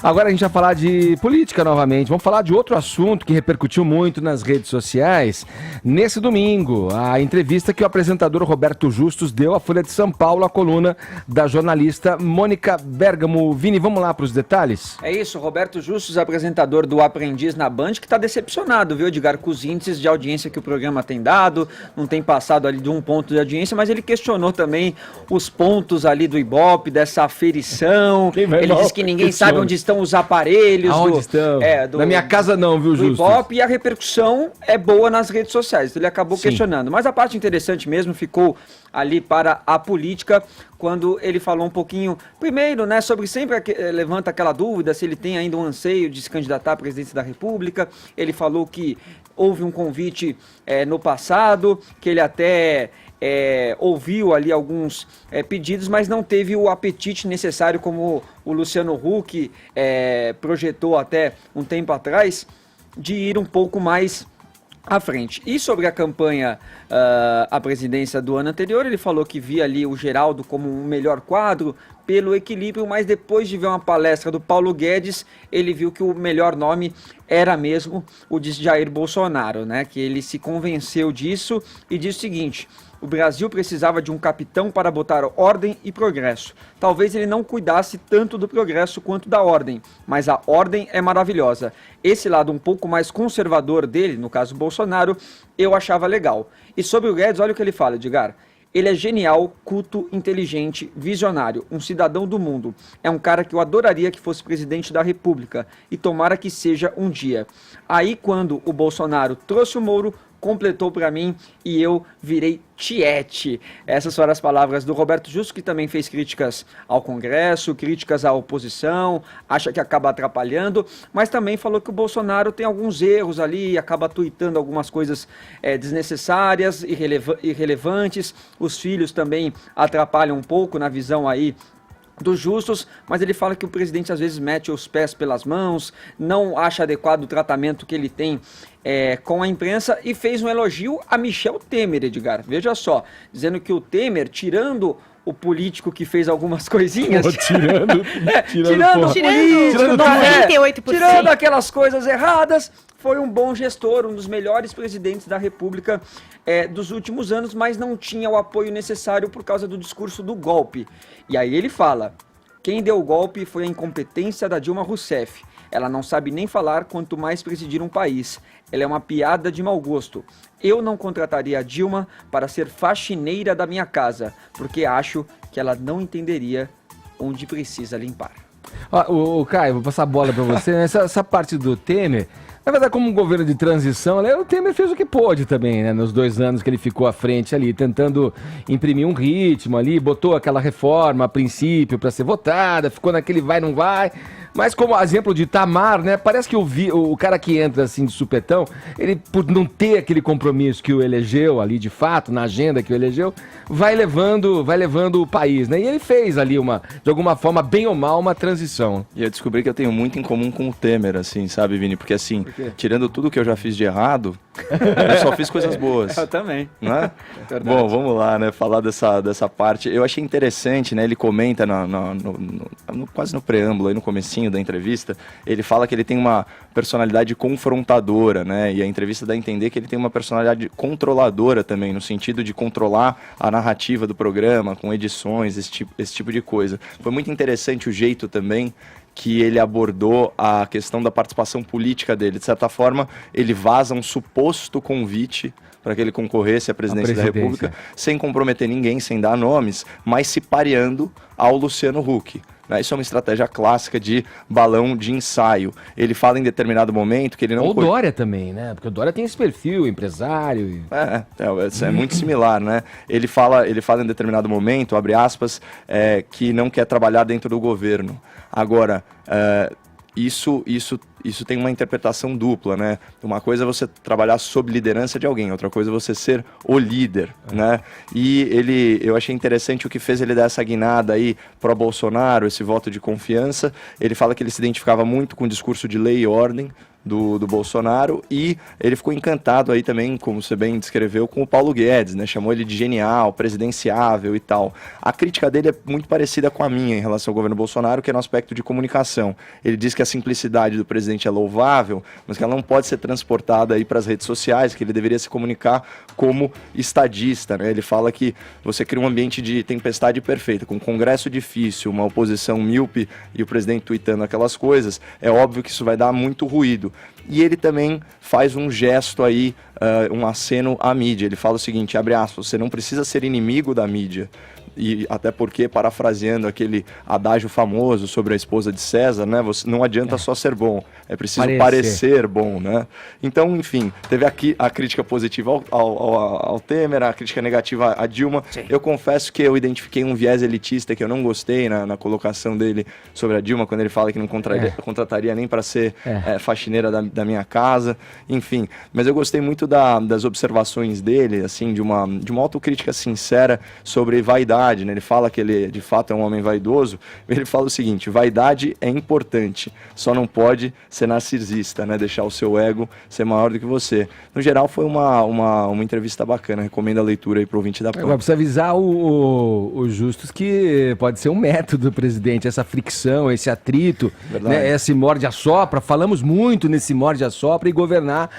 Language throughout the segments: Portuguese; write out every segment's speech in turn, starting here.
Agora a gente vai falar de política novamente. Vamos falar de outro assunto que repercutiu muito nas redes sociais. Nesse domingo, a entrevista que o apresentador Roberto Justus deu à Folha de São Paulo, a coluna da jornalista Mônica Bergamo. Vini, vamos lá para os detalhes? É isso, Roberto Justus, apresentador do Aprendiz na Band, que está decepcionado, viu, Edgar, com os índices de audiência que o programa tem dado, não tem passado ali de 1 ponto de audiência, mas ele questionou também os pontos ali do Ibope, dessa aferição. Ele disse que ninguém sabe onde estão os aparelhos. Aonde estão? Na minha casa não, viu, Justus? Ibope, e a repercussão é boa nas redes sociais, então ele acabou questionando. Mas a parte interessante mesmo ficou ali para a política, quando ele falou um pouquinho, primeiro, né, sobre sempre levanta aquela dúvida se ele tem ainda um anseio de se candidatar à presidência da República. Ele falou que houve um convite no passado, que ele até ouviu ali alguns pedidos, mas não teve o apetite necessário, como o Luciano Huck projetou até um tempo atrás, de ir um pouco mais à frente. E sobre a campanha à presidência do ano anterior, ele falou que via ali o Geraldo como um melhor quadro pelo equilíbrio, mas depois de ver uma palestra do Paulo Guedes, ele viu que o melhor nome era mesmo o de Jair Bolsonaro, né? Que ele se convenceu disso e disse o seguinte: o Brasil precisava de um capitão para botar ordem e progresso. Talvez ele não cuidasse tanto do progresso quanto da ordem, mas a ordem é maravilhosa. Esse lado um pouco mais conservador dele, no caso Bolsonaro, eu achava legal. E sobre o Guedes, olha o que ele fala, Edgar. Ele é genial, culto, inteligente, visionário, um cidadão do mundo. É um cara que eu adoraria que fosse presidente da República e tomara que seja um dia. Aí quando o Bolsonaro trouxe o Moro, completou para mim e eu virei tiete. Essas foram as palavras do Roberto Justus, que também fez críticas ao Congresso, críticas à oposição, acha que acaba atrapalhando, mas também falou que o Bolsonaro tem alguns erros ali, acaba tuitando algumas coisas desnecessárias, irrelevantes. Os filhos também atrapalham um pouco na visão aí dos Justus, mas ele fala que o presidente às vezes mete os pés pelas mãos, não acha adequado o tratamento que ele tem com a imprensa, e fez um elogio a Michel Temer, Edgar. Veja só, dizendo que o Temer, tirando o político que fez algumas coisinhas... Tirando 98%. Tirando aquelas coisas erradas, foi um bom gestor, um dos melhores presidentes da República dos últimos anos, mas não tinha o apoio necessário por causa do discurso do golpe. E aí ele fala: quem deu o golpe foi a incompetência da Dilma Rousseff. Ela não sabe nem falar, quanto mais presidir um país. Ela é uma piada de mau gosto. Eu não contrataria a Dilma para ser faxineira da minha casa, porque acho que ela não entenderia onde precisa limpar. O Caio, vou passar a bola para você. Essa parte do Temer, na verdade, como um governo de transição, o Temer fez o que pôde também, né? Nos 2 anos que ele ficou à frente ali, tentando imprimir um ritmo ali, botou aquela reforma a princípio para ser votada, ficou naquele vai, não vai. Mas como exemplo de Itamar, né? Parece que o cara que entra assim de supetão, ele, por não ter aquele compromisso que o elegeu ali de fato, na agenda que o elegeu, vai levando o país, né? E ele fez ali de alguma forma, bem ou mal, uma transição. E eu descobri que eu tenho muito em comum com o Temer, assim, sabe, Vini? Porque assim, tirando tudo que eu já fiz de errado, eu só fiz coisas boas. Eu também. Né? Bom, vamos lá, né? Falar dessa parte. Eu achei interessante, né? Ele comenta quase no preâmbulo, aí no comecinho da entrevista, ele fala que ele tem uma personalidade confrontadora, né? E a entrevista dá a entender que ele tem uma personalidade controladora também, no sentido de controlar a narrativa do programa, com edições, esse tipo de coisa. Foi muito interessante o jeito também que ele abordou a questão da participação política dele. De certa forma, ele vaza um suposto convite para que ele concorresse à presidência da República, sem comprometer ninguém, sem dar nomes, mas se pareando ao Luciano Huck. Isso é uma estratégia clássica de balão de ensaio. Ele fala em determinado momento que ele não... Ou o Dória também, né? Porque o Dória tem esse perfil, empresário. É muito similar, né? Ele fala em determinado momento, abre aspas, que não quer trabalhar dentro do governo. Agora, isso isso tem uma interpretação dupla, né? Uma coisa é você trabalhar sob liderança de alguém, outra coisa é você ser o líder, né? E eu achei interessante o que fez ele dar essa guinada aí pro Bolsonaro, esse voto de confiança. Ele fala que ele se identificava muito com o discurso de lei e ordem do Bolsonaro, e ele ficou encantado aí também, como você bem descreveu, com o Paulo Guedes, né? Chamou ele de genial, presidenciável e tal. A crítica dele é muito parecida com a minha em relação ao governo Bolsonaro, que é no aspecto de comunicação. Ele diz que a simplicidade do presidente é louvável, mas que ela não pode ser transportada aí para as redes sociais, que ele deveria se comunicar como estadista, né? Ele fala que você cria um ambiente de tempestade perfeita, com um congresso difícil, uma oposição míope e o presidente tuitando aquelas coisas, é óbvio que isso vai dar muito ruído. E ele também faz um gesto aí, um aceno à mídia. Ele fala o seguinte, abre aspas, você não precisa ser inimigo da mídia. E até porque, parafraseando aquele adágio famoso sobre a esposa de César, né? Não adianta só ser bom, é preciso parecer bom, né? Então, enfim, teve aqui a crítica positiva ao Temer, a crítica negativa à Dilma. Sim. Eu confesso que eu identifiquei um viés elitista que eu não gostei na colocação dele sobre a Dilma, quando ele fala que não contrataria nem para ser faxineira da minha casa, enfim. Mas eu gostei muito das observações dele, assim, de uma autocrítica sincera sobre vaidade. Né? Ele fala que ele de fato é um homem vaidoso. Ele fala o seguinte, vaidade é importante, só não pode ser narcisista, né? Deixar o seu ego ser maior do que você. No geral foi uma entrevista bacana, recomendo a leitura aí pro ouvinte da PAN. Agora precisa avisar o Justus que pode ser um método do presidente, essa fricção, esse atrito, né? Esse morde-a-sopra, falamos muito nesse morde-a-sopra e governar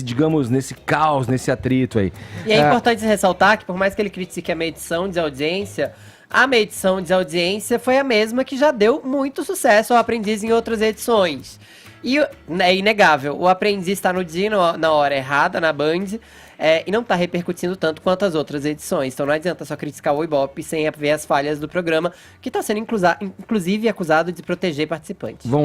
digamos, nesse caos, nesse atrito aí. E é importante ressaltar que por mais que ele critique a medição de audiência, a medição de audiência foi a mesma que já deu muito sucesso ao Aprendiz em outras edições. E é inegável, o Aprendiz está no dia na hora errada, na Band, e não está repercutindo tanto quanto as outras edições. Então não adianta só criticar o Ibope sem ver as falhas do programa, que está sendo inclusive acusado de proteger participantes. Vamos lá.